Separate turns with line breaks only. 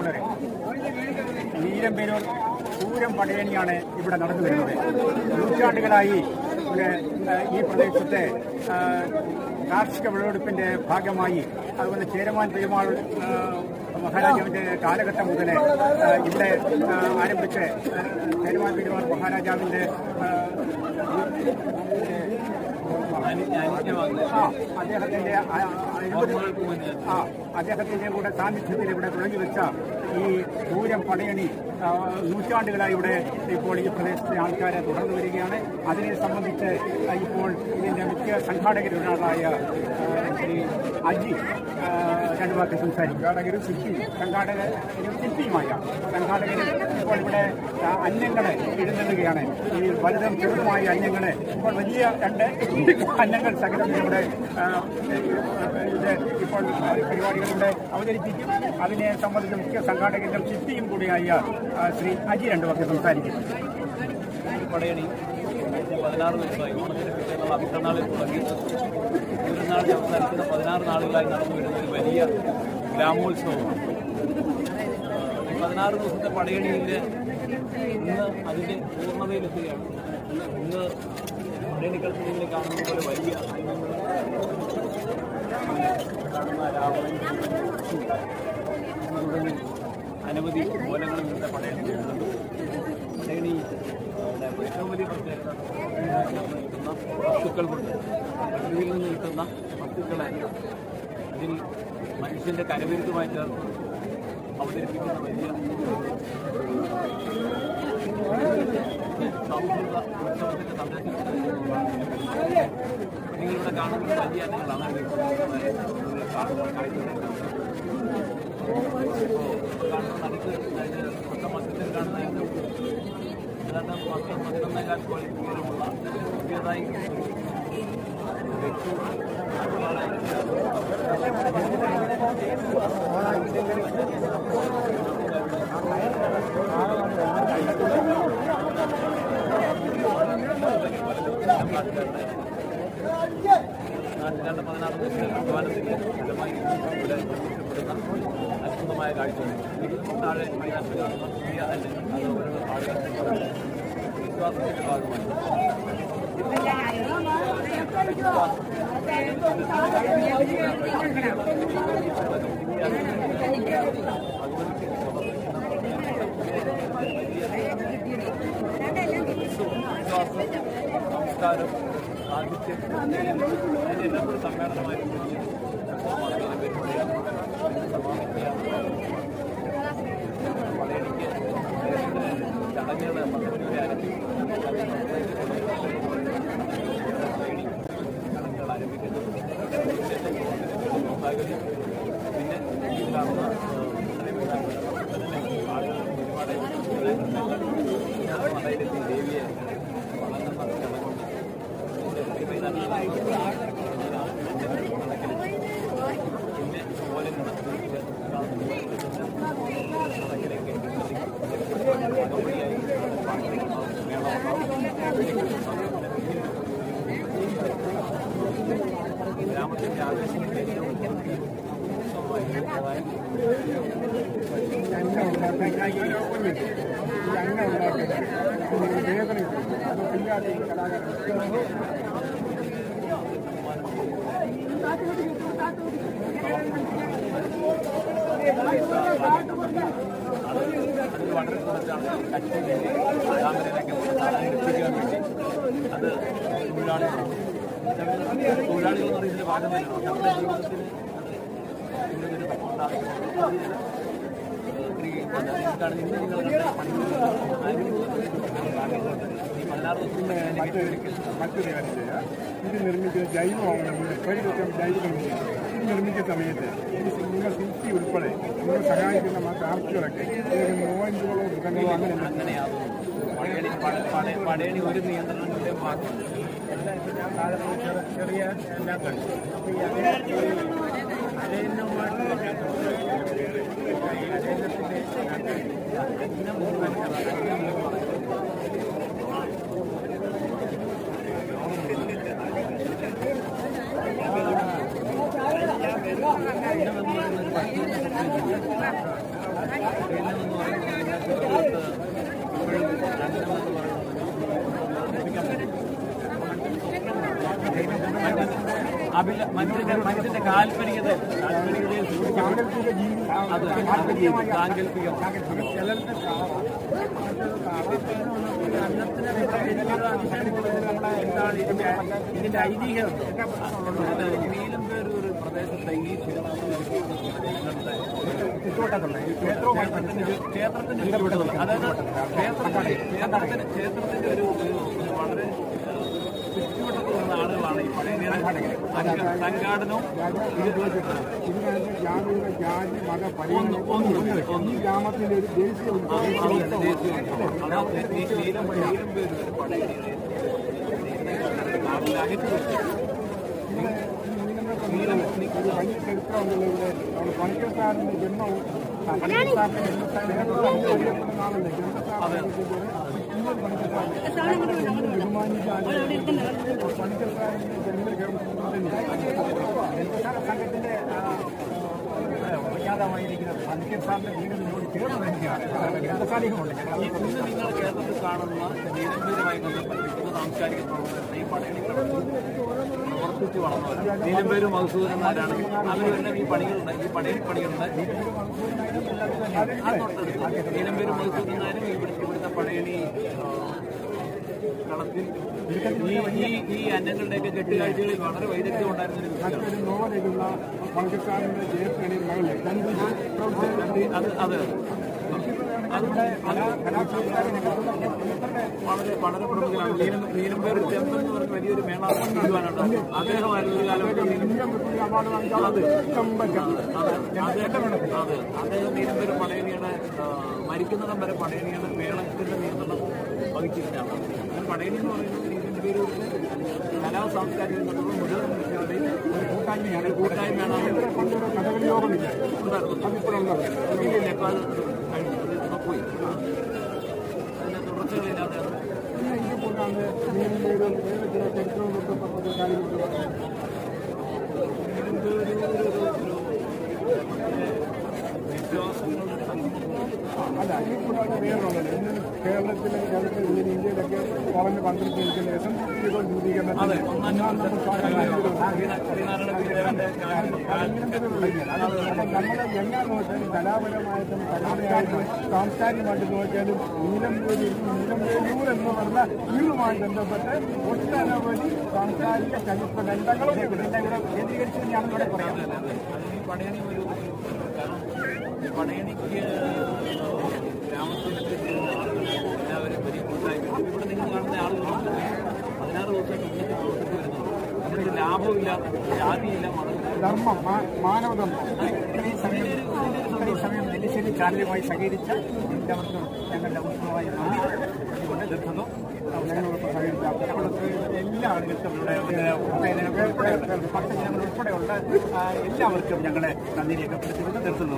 പ്രിയമുള്ളവരെ, നീലമ്പേരൂർ പൂരം പടയണിയാണ് ഇവിടെ നടന്നു വരുന്നത്. നൂറ്റാണ്ടുകളായി ഈ പ്രദേശത്തെ കാർഷിക വിളവെടുപ്പിന്റെ ഭാഗമായി, അതുപോലെ ചേരമാൻ പെരുമാൾ മഹാരാജാവിന്റെ കാലഘട്ടം മുതൽ ഇവിടെ ആരംഭിച്ച് ചേരമാൻ പെരുമാൾ മഹാരാജാവിന്റെ അദ്ദേഹത്തിന്റെ കൂടെ സാന്നിധ്യത്തിൽ ഇവിടെ തുടങ്ങി വെച്ച ഈ പൂരം പടയണി നൂറ്റാണ്ടുകളായി ഇവിടെ ഇപ്പോൾ ഈ പ്രദേശത്തെ ആൾക്കാരെ തുടർന്നു വരികയാണ്. അതിനെ സംബന്ധിച്ച് ഇപ്പോൾ ഇതിന്റെ മുഖ്യ സംഘാടകരിലൊരാളായ ശ്രീ അജി രണ്ടു വാക്ക് സംസാരിക്കും. സംഘാടകരും ശില്പിയുമായ സംഘാടകരും ഇപ്പോൾ ഇവിടെ അന്നങ്ങളെ എഴുന്നള്ളുകയാണ്. ഈ വലുതും ചെറുതുമായ അന്നങ്ങളെ ഇപ്പോൾ വലിയ രണ്ട് അന്നങ്ങൾ സഹിതം ഇവിടെ ഇപ്പോൾ പരിപാടികളിലൂടെ അവതരിപ്പിക്കും. അതിനെ സംബന്ധിച്ച് മുഖ്യ സംഘാടകരും ശില്പിയും കൂടിയായ ശ്രീ അജി രണ്ടു വാക്ക് സംസാരിക്കും.
പടയണി 16 ദിവസമായി ഓണത്തിന് പിറ്റേന്നുള്ള അഭിപ്രായനാളിൽ തുടങ്ങി നാളിൽ അവസാനിക്കുന്ന 16 നാളുകളായി നടന്നു വരുന്ന ഒരു വലിയ ഗ്രാമോത്സവമാണ്. ഈ 16 ദിവസത്തെ പടയണിയിൽ ഇന്ന് അതിൻ്റെ പൂർണ്ണതയിലെത്തുകയാണ്. ഇന്ന് പടയണിക്കളത്തിൽ കാണുന്ന പോലെ വലിയ അനവധി കോലങ്ങളിൽ നിന്നത്തെ പടയണി വരുന്നുണ്ട്. പടയണി ഏറ്റവും വലിയ പ്രത്യേകത കിട്ടുന്ന വസ്തുക്കൾ കൊണ്ട്, പ്രകൃതിയിൽ നിന്ന് കിട്ടുന്ന വസ്തുക്കളെ ഇതിൽ മനുഷ്യൻ്റെ കരവിരുതുമായി ചേർത്ത് അവതരിപ്പിക്കുന്ന വലിയ സാമൂഹിക ഉത്സവത്തിൻ്റെ സന്ദേശം നിങ്ങളിവിടെ കാണുന്ന വലിയ അന്നങ്ങളാണ്. കാണുന്ന നടുക്ക് മൊത്തം മത്സ്യത്തിൽ കാണുന്ന ഏതാണ്ട് 10-11 ക്വാളിറ്റികളുമുള്ള പുതിയതായി നാട്ടിലാണ്ട് 16 ദിവസത്തെ അധ്വാനത്തിൻ്റെ ഫലമായി ഇവിടെ നിർമ്മിക്കപ്പെടുന്ന അത്ഭുതമായ കാഴ്ചകൾ. താഴെ മൈതാനത്തിൽ കാണുന്ന പുതിയ അല്ലെങ്കിൽ അത് ഓരോ ആളുകളുടെ വിശ്വാസത്തിൻ്റെ ഭാഗമായി സംസ്കാരം, സാഹിത്യം അതിനെല്ലാം ഒരു സമ്മേളനമായി പടയണിക്ക് ചടങ്ങുകൾ 10 വരെ ആരംഭിക്കും. ചടങ്ങുകൾ ആരംഭിക്കുന്നത് പിന്നെ ഈ കാണുന്ന ആളുകൾ ഒരുപാട് മലയിലെത്തി ദേവിയെ വളർന്ന ചടങ്ങുണ്ട്. പിന്നെ ഓലങ്ങൾ ഗ്രാമത്തിൻ്റെ ആവേശങ്ങളുടെ ഏറ്റവും വളരെ കുറച്ചാണ് കച്ചിലേക്ക് താമരയിലേക്ക് എത്തിക്കാൻ വേണ്ടി. അത് തൊഴിലാളികൾ എന്ന് പറയുന്നതിൻ്റെ ഭാഗമല്ല. നമ്മുടെ ജീവിതത്തിൽ ഇന്നൊരു ഉണ്ടാകുന്നത് ഇന്ന് നിങ്ങൾ ഈ 16 ദിവസം
മറ്റൊരു കാര്യം ചെയ്യാം. ഇത് നിർമ്മിക്കുന്ന ജൈവമാണ്. ജൈവ നിർമ്മിക്കുന്ന സമയത്ത് നിങ്ങൾ ശില്പി ഉൾപ്പെടെ നിങ്ങൾ സഹായിക്കുന്ന മറ്റ് ആർട്ടികളൊക്കെ മോയിന്റുകളോ മൃഗങ്ങളോ
അങ്ങനെയാകും. പടയണി ഒരു നിയന്ത്രണങ്ങളുടെയും ഭാഗമുണ്ട്.
എല്ലാം ഇപ്പം ഞാൻ താഴെ ചെറിയ എല്ലാം കണ്ടു. അപ്പോൾ ഈ
മനുഷ്യന്റെ കാൽപ്പനികതയെ സാങ്കല്പികം
ഇതിന്റെ ഐതിഹ്യം
നീലംപേരൂർ ഒരു പ്രദേശത്തെ ഈ ക്ഷേത്രത്തിന്റെ അതായത് ക്ഷേത്രത്തിന്റെ ഒരു വളരെ ചുറ്റുവട്ടത്തിൽ നിന്ന ആളുകളാണ് ഈ പഴയ സംഘാടനവും
ഈ ഗ്രാമത്തിന്റെ ഒരു ദേശീയ വലിയ ചരിത്രമുണ്ടല്ലോ ഇവിടെ നമ്മുടെ പണിക്കർക്കാരന്റെ ജന്മവും പണിക്കർക്കാരന്റെ അറിയപ്പെടുന്ന ആളല്ലേ പണിക്കർക്കാരന്റെ
സംഘത്തിന്റെ വിഖ്യാതമായിരിക്കുന്നത് പണിക്കർക്കാരന്റെ വീടിനോട് ചേർന്ന് തന്നെയാണ് ഗ്രന്ഥശാലയുമുണ്ട്.
ഇന്ന് നിങ്ങൾ കേരളത്തിൽ കാണുന്ന നീലംപേരുമായി ബന്ധപ്പെട്ടിരിക്കുന്ന സാംസ്കാരിക പ്രവർത്തനത്തെ ഈ പടയണി പ്രവർത്തിച്ചു വളർന്നവർ നീലംപേരും മധുസൂദനന്മാരാണ്. അവരെല്ലാം ഈ പണികളുണ്ട്, ഈ പണികളുണ്ട്. നീലംപേരും മധുസൂദനന്മാരും ഇവിടുത്തെ പടയണി കളത്തിൽ ഈ അന്നങ്ങളുടെയൊക്കെ കെട്ടുകാഴ്ചകളിൽ വളരെ വൈദഗ്ധ്യം ഉണ്ടായിരുന്ന
മറ്റൊരു നോവലുള്ള പണിക്കർക്കാരന്റെ ജയത്തിന് മകളെ
വളരെ പ്രമുഖനാണ്. നീലംപേർ ചെമ്പൻ എന്ന് പറഞ്ഞ വലിയൊരു മേള വിദ്വാനുണ്ട്. അദ്ദേഹമായിരുന്നു ഒരു കാലഘട്ടം അദ്ദേഹം നീലംപേർ പടയണിയുടെ മരിക്കുന്നിടം വരെ പടയണിയുടെ മേളത്തിന്റെ നിയന്ത്രണം വഹിച്ചിട്ടാണ്. പടയണി എന്ന് പറയുന്നത് നീലംപേരൂരിലെ കലാ സാംസ്കാരിക മുഴുവൻ വിഷയങ്ങളുടെയും ഒരു കൂട്ടായ്മയാണ്.
കഥകളി യോഗമില്ല
ഉണ്ടായിരുന്നു. പോയി അതിന്റെ തുടർച്ചകളില്ലാതെ
അല്ല ഈ കൂടാതെ വേറൊന്നുമില്ല. ഇന്ന് കേരളത്തിലെ ഇന്ത്യയിലൊക്കെ കുറഞ്ഞ 12 ശേഷം രൂപീകരണം നമ്മളെ എങ്ങനെ നോക്കിയാലും കലാപരമായിട്ടും കലാപരമായിട്ടും സാംസ്കാരികമായിട്ട് നോക്കിയാലും നീലംപേരൂർ എന്ന് പറഞ്ഞ വീടുമായി ബന്ധപ്പെട്ട് ഒട്ടനവധി സാംസ്കാരിക ചരിത്ര ബന്ധങ്ങളും
കേന്ദ്രീകരിച്ച് തന്നെയാണ് ഇവിടെ പറയാം.
പടയണി ഒരു പടയണിക്ക് ഗ്രാമത്തിലൊക്കെ എല്ലാവരും വലിയ കൂട്ടായ്മ. ഇവിടെ നിങ്ങൾ കാണുന്ന ആളുകളുണ്ട് 16 ദിവസം ഇന്നത്തെ പ്രവർത്തിച്ച് വരുന്നത്. അതിന് ലാഭമില്ലാത്ത ജാതിയില്ല, മതമില്ല,
ധർമ്മം, മാനവധർമ്മം.
ഇത്രയും സമയം നെല്ലിശ്ശേരി ചാനലുമായി സഹകരിച്ച എല്ലാവർക്കും ഞങ്ങളുടെ ഉത്സവമായി നന്ദി കൊണ്ട് നിർത്തുന്നു. എല്ലാ ആളുകൾക്കും ഭക്തജനങ്ങൾ ഉൾപ്പെടെയുള്ള എല്ലാവർക്കും ഞങ്ങളെ നന്ദി രേഖപ്പെടുത്തിക്കൊണ്ട് നിർത്തുന്നു.